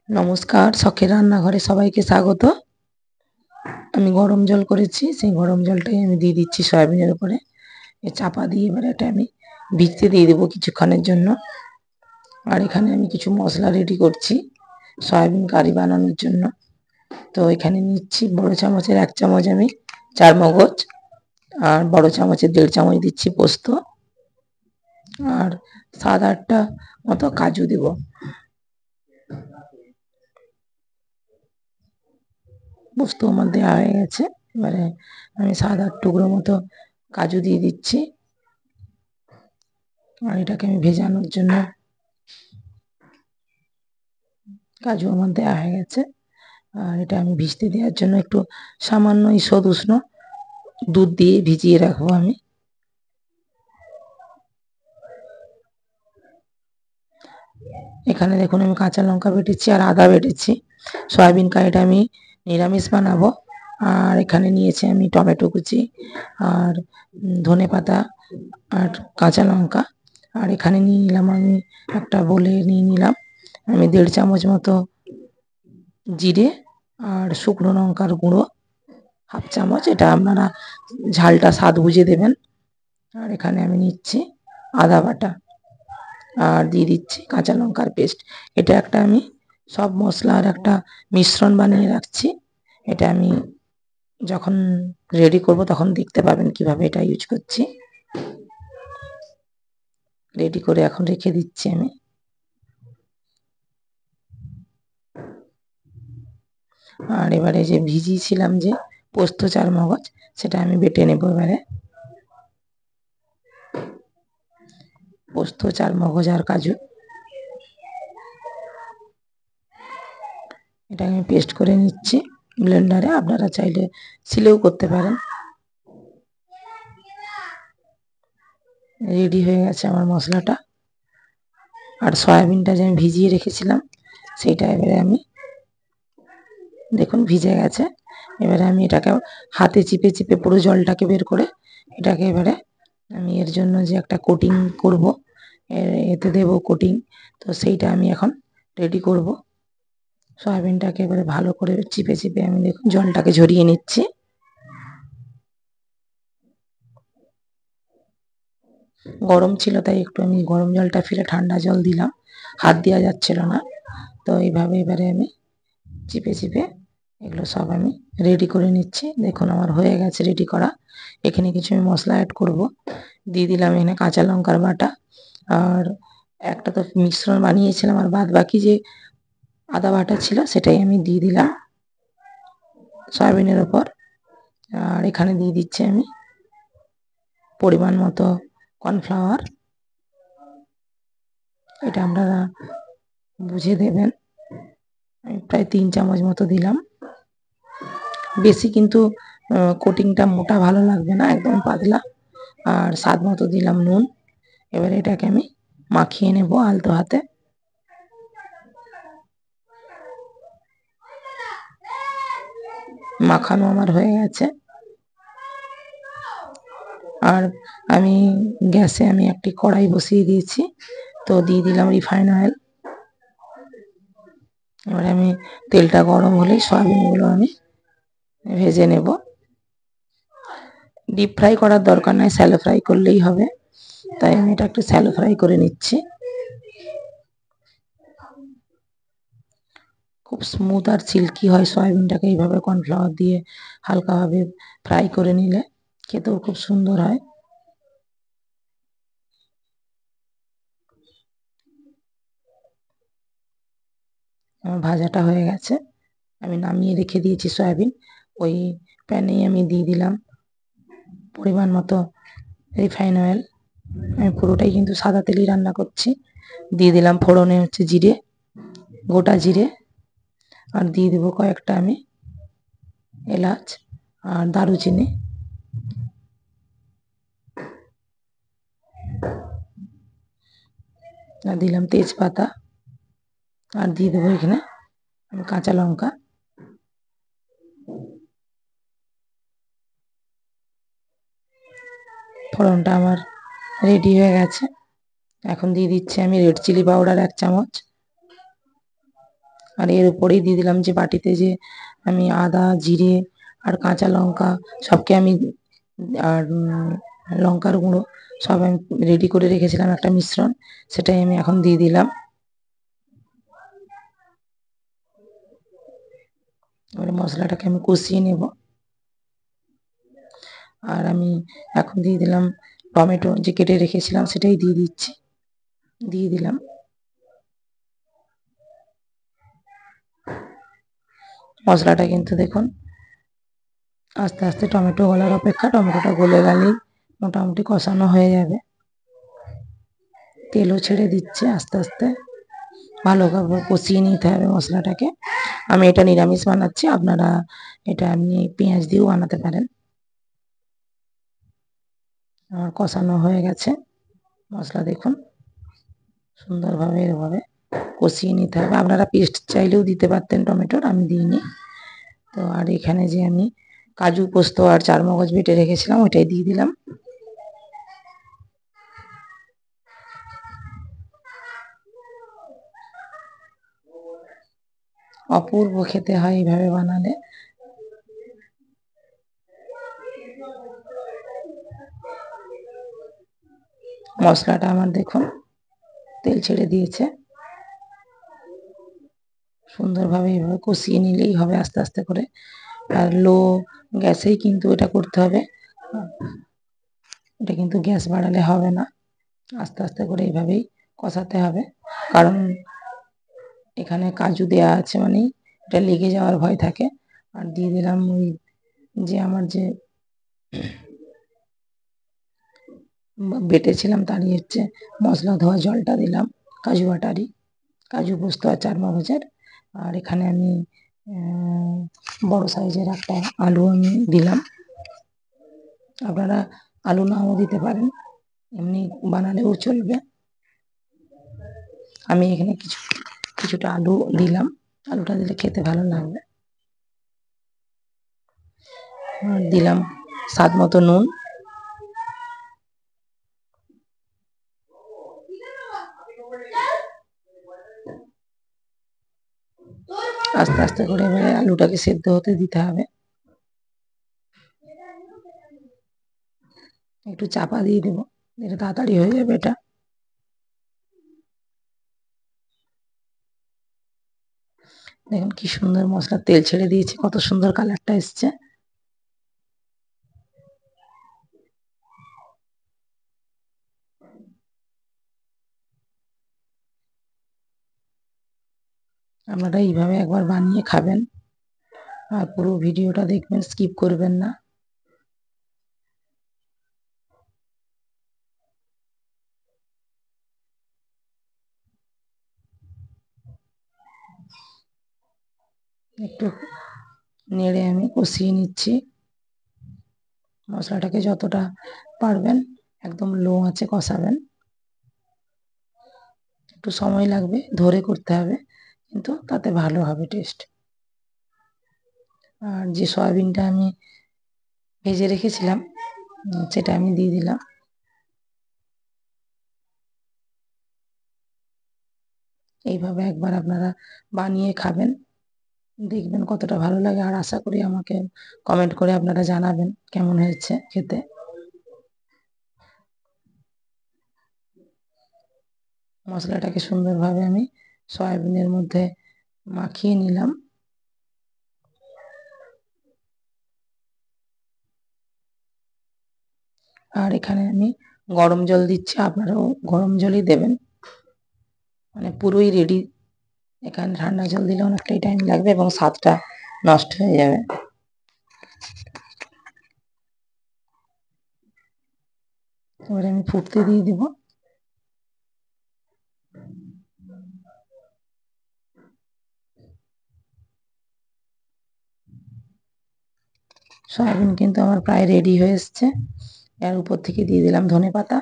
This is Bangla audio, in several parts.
নমস্কার, শখের রান্নাঘরে সবাইকে স্বাগত। আমি গরম জল করেছি, সেই গরম জলটাই আমি দিয়ে দিচ্ছি সয়াবিনের উপরে। চাপা দিয়ে এবার এটা আমি ভিজতে দিয়ে দেবো কিছুক্ষণের জন্য। আর এখানে আমি কিছু মশলা রেডি করছি সয়াবিন কারি বানানোর জন্য। তো এখানে নিচ্ছি বড় চামচের 1 চামচ আমি চারমগজ, আর বড় চামচের 1.5 চামচ দিচ্ছি পোস্ত, আর 7-8টা মতো কাজু দেব। পোস্ত আমার দেওয়া হয়ে গেছে। এবারে আমি 7-8 টুকরো মতো কাজু দিয়ে দিচ্ছি। আর এটাকে আমি ভেজানোর জন্য কাজু আমার দেওয়া হয়ে গেছে। আর এটা আমি ভিজতে দেওয়ার জন্য একটু সামান্য ঈষৎ উষ্ণ দুধ দিয়ে ভিজিয়ে রাখবো আমি। এখানে দেখুন আমি কাঁচা লঙ্কা বেটেছি আর আদা বেটেছি। সয়াবিন কারিটা আমি নিরামিষ বানাবো। আর এখানে নিয়েছি আমি টমেটো কুচি আর ধনেপাতা আর কাঁচা লঙ্কা। আর এখানে নিয়ে নিলাম আমি একটা বোলে নিয়ে নিলাম আমি 1.5 চামচ মতো জিরে আর শুকনো লঙ্কার গুঁড়ো 1/2 চামচ। এটা আপনারা ঝালটা স্বাদ বুঝে দেবেন। আর এখানে আমি নিচ্ছি আদা বাটা আর দিয়ে দিচ্ছি কাঁচা লঙ্কার পেস্ট। এটা একটা আমি সব মশলার একটা মিশ্রণ বানিয়ে রাখছি। এটা আমি যখন রেডি করব তখন দেখতে পাবেন কিভাবে এটা ইউজ করছি। রেডি করে এখন রেখে দিচ্ছি আমি। আর এবারে যে ভিজিয়েছিলাম যে পোস্ত চারমগজ, সেটা আমি বেটে নেব এবারে। পোস্ত চারমগজ আর কাজু এটা আমি পেস্ট করে নিচ্ছি ব্লেন্ডারে। আপনারা চাইলে শিলেও করতে পারেন। রেডি হয়ে গেছে আমার মশলাটা। আর সয়াবিনটা যে আমি ভিজিয়ে রেখেছিলাম সেইটা এবারে আমি দেখুন ভিজে গেছে। এবারে আমি এটাকে হাতে চিপে চিপে পুরো জলটাকে বের করে এটাকে এবারে আমি এর জন্য যে একটা কোটিং করব, এতে দেব কোটিং। তো সেইটা আমি এখন রেডি করব। সয়াবিনটাকে এবারে ভালো করে চিপে চিপে আমি দেখুন জলটাকে ঝরিয়ে নিচ্ছি। গরম ছিল তাই একটু আমি গরম জলটা ফেলে ঠান্ডা জল দিলাম, হাত দেওয়া যাচ্ছিল না। তো এইভাবে এবারে আমি চিপে চিপে এগুলো সব আমি রেডি করে নিচ্ছি। দেখুন আমার হয়ে গেছে রেডি করা। এখানে কিছু আমি মশলা অ্যাড করব। দিয়ে দিলাম এখানে কাঁচা লঙ্কার বাটা, আর একটা তো মিশ্রণ বানিয়েছিলাম, আর বাদ বাকি যে আদা বাটা ছিল সেটাই আমি দিয়ে দিলাম সয়াবিনের ওপর। আর এখানে দিয়ে দিচ্ছি আমি পরিমাণ মতো কর্নফ্লাওয়ার। এটা আপনারা বুঝে দেবেন। আমি প্রায় 3 চামচ মতো দিলাম। বেশি কিন্তু কোটিংটা মোটা ভালো লাগবে না, একদম পাতলা। আর স্বাদ মতো দিলাম নুন। এবারে এটাকে আমি মাখিয়ে নেব আলতো হাতে। মাখানো আমার হয়ে গেছে। আর আমি গ্যাসে আমি একটি কড়াই বসিয়ে দিয়েছি। তো দিয়ে দিলাম রিফাইন অয়েল। এবারে আমি তেলটা গরম হলেই সয়াবিনগুলো আমি ভেজে নেব। ডিপ ফ্রাই করার দরকার নাই, শ্যালো ফ্রাই করলেই হবে। তাই আমি এটা একটু শ্যালো ফ্রাই করে নিচ্ছি। খুব স্মুথ আর সিল্কি হয় সয়াবিনটাকে এইভাবে কর্নফ্লাওয়ার দিয়ে হালকাভাবে ফ্রাই করে নিলে, খেতেও খুব সুন্দর হয়। আমার ভাজাটা হয়ে গেছে। আমি নামিয়ে রেখে দিয়েছি সয়াবিন। ওই প্যানেই আমি দিয়ে দিলাম পরিমাণ মতো রিফাইন অয়েল। আমি পুরোটাই কিন্তু সাদা তেলেই রান্না করছি। দিয়ে দিলাম ফোড়নে হচ্ছে জিরে, গোটা জিরে। আর দিয়ে দেবো কয়েকটা আমি এলাচ আর দারুচিনি। আর দিলাম তেজপাতা। আর দিয়ে দেবো এখানে আমি কাঁচা লঙ্কা। ফোড়নটা আমার রেডি হয়ে গেছে। এখন দিয়ে দিচ্ছি আমি রেড চিলি পাউডার 1 চামচ। আর এর উপরেই দিয়ে দিলাম যে বাটিতে যে আমি আদা, জিরে আর কাঁচা লঙ্কা সবকে আমি আর লঙ্কার গুঁড়ো সব আমি রেডি করে রেখেছিলাম একটা মিশ্রণ, সেটাই আমি এখন দিয়ে দিলাম। এবারে মশলাটাকে আমি কষিয়ে নেব। আর আমি এখন দিয়ে দিলাম টমেটো যে কেটে রেখেছিলাম, সেটাই দিয়ে দিচ্ছি, দিয়ে দিলাম। মশলাটা কিন্তু দেখুন আস্তে আস্তে টমেটো গলার অপেক্ষা, টমেটোটা গলে গেলেই মোটামুটি কষানো হয়ে যাবে। তেলও ছেড়ে দিচ্ছে আস্তে আস্তে, ভালোভাবে কষিয়ে নিতে হবে মশলাটাকে। আমি এটা নিরামিষ বানাচ্ছি, আপনারা এটা আপনি পেঁয়াজ দিয়েও বানাতে পারেন। আমার কষানো হয়ে গেছে মশলা, দেখুন সুন্দরভাবে এভাবে কষিয়ে নিতে হবে। আপনারা পেস্ট চাইলেও দিতে পারতেন টমেটোর, আমি দিইনি। তো আর এখানে যে আমি কাজু, পোস্ত আর চারমগজ বেটে রেখেছিলাম ওইটাই দিয়ে দিলাম। অপূর্ব খেতে হয় এইভাবে বানালে। মশলাটা আমার দেখুন তেল ছেড়ে দিয়েছে। সুন্দরভাবে এইভাবে কষিয়ে নিলেই হবে আস্তে আস্তে করে, আর লো গ্যাসেই কিন্তু এটা করতে হবে। এটা কিন্তু গ্যাস বাড়ালে হবে না, আস্তে আস্তে করে এইভাবেই কষাতে হবে। কারণ এখানে কাজু দেয়া আছে মানেই এটা লেগে যাওয়ার ভয় থাকে। আর দিয়ে দিলাম ওই যে আমার যে বেটেছিলাম তারই হচ্ছে মশলা ধোয়া জলটা দিলাম, কাজু বাটারই, কাজু, পোস্ত আর চারমগজের। আর এখানে আমি বড় সাইজের একটা আলু আমি দিলাম। আপনারা আলু নাও দিতে পারেন, এমনি বানালেও চলবে। আমি এখানে কিছুটা আলু দিলাম, আলুটা দিলে খেতে ভালো লাগবে। আর দিলাম স্বাদ মতো নুন। আস্তে আস্তে করে এবারে আলুটাকে সেদ্ধ হতে দিতে হবে। একটু চাপা দিয়ে দেবো, এটা তাড়াতাড়ি হয়ে যাবে এটা। দেখুন কি সুন্দর মশলার তেল ছেড়ে দিয়েছে, কত সুন্দর কালারটা এসছে। আপনারা এইভাবে একবার বানিয়ে খাবেন, আর পুরো ভিডিওটা দেখবেন, স্কিপ করবেন না। একটু নেড়ে আমি কষিয়ে নিচ্ছি। মশলাটাকে যতটা পারবেন একদম লো আঁচে কষাবেন। একটু সময় লাগবে, ধরে করতে হবে, কিন্তু তাতে ভালো হবে টেস্ট। আর যে সয়াবিনটা আমি ভেজে রেখেছিলাম সেটা আমি দিয়ে দিলাম। এইভাবে একবার আপনারা বানিয়ে খাবেন, দেখবেন কতটা ভালো লাগে। আর আশা করি আমাকে কমেন্ট করে আপনারা জানাবেন কেমন হয়েছে খেতে। মশলাটাকে সুন্দরভাবে আমি সয়াবিনের মধ্যে মাখিয়ে নিলাম। আর এখানে আমি গরম জল দিচ্ছি, আপনারাও গরম জলই দেবেন, মানে পুরোই রেডি। এখানে ঠান্ডা জল দিলে অনেকটাই টাইম লাগবে এবং স্বাদটা নষ্ট হয়ে যাবে। এবারে আমি ফুটতে দিয়ে দেব। সয়াবিন কিন্তু আমার প্রায় রেডি হয়ে এসছে। এর উপর থেকে দিয়ে দিলাম ধনেপাতা।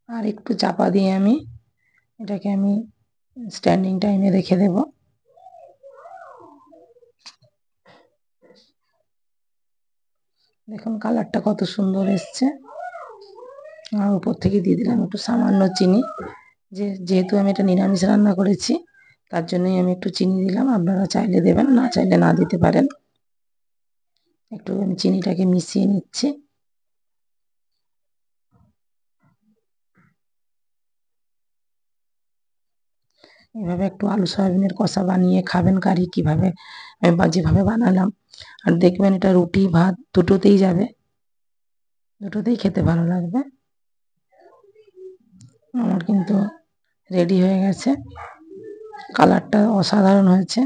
আর একটু চাপা দিয়ে আমি এটাকে স্ট্যান্ডিং টাইমে রেখে দেব। দেখুন কালারটা কত সুন্দর এসছে। আর উপর থেকে দিয়ে দিলাম একটু সামান্য চিনি, যেহেতু আমি এটা নিরামিষ রান্না করেছি, তার জন্যই আমি একটু চিনি দিলাম। আপনারা চাইলে দেবেন, না চাইলে না দিতে পারেন। একটু আমি চিনিটাকে মিশিয়ে নিচ্ছি। এভাবে একটু আলু সয়াবিনের কষা বানিয়ে খাবেন কারি, কিভাবে আমি যেভাবে বানালাম, আর দেখবেন এটা রুটি ভাত দুটোতেই যাবে, দুটোতেই খেতে ভালো লাগবে। আমার কিন্তু রেডি হয়ে গেছে। কালারটা অসাধারণ হয়েছে।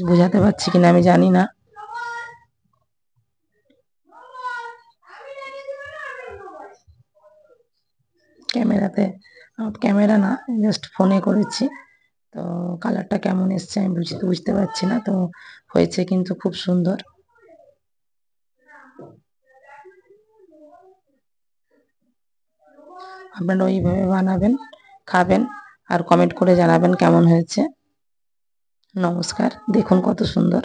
বোঝাতে পারছি কিনা আমি জানি না। ক্যামেরাতে, ক্যামেরা না, জাস্ট ফোনে করেছি, তো কালারটা কেমন এসছে আমি বুঝতে পারছি না। তো হয়েছে কিন্তু খুব সুন্দর। আপনারা ওইভাবে বানাবেন, খাবেন, আর কমেন্ট করে জানাবেন কেমন হয়েছে। নমস্কার, দেখুন কত সুন্দর।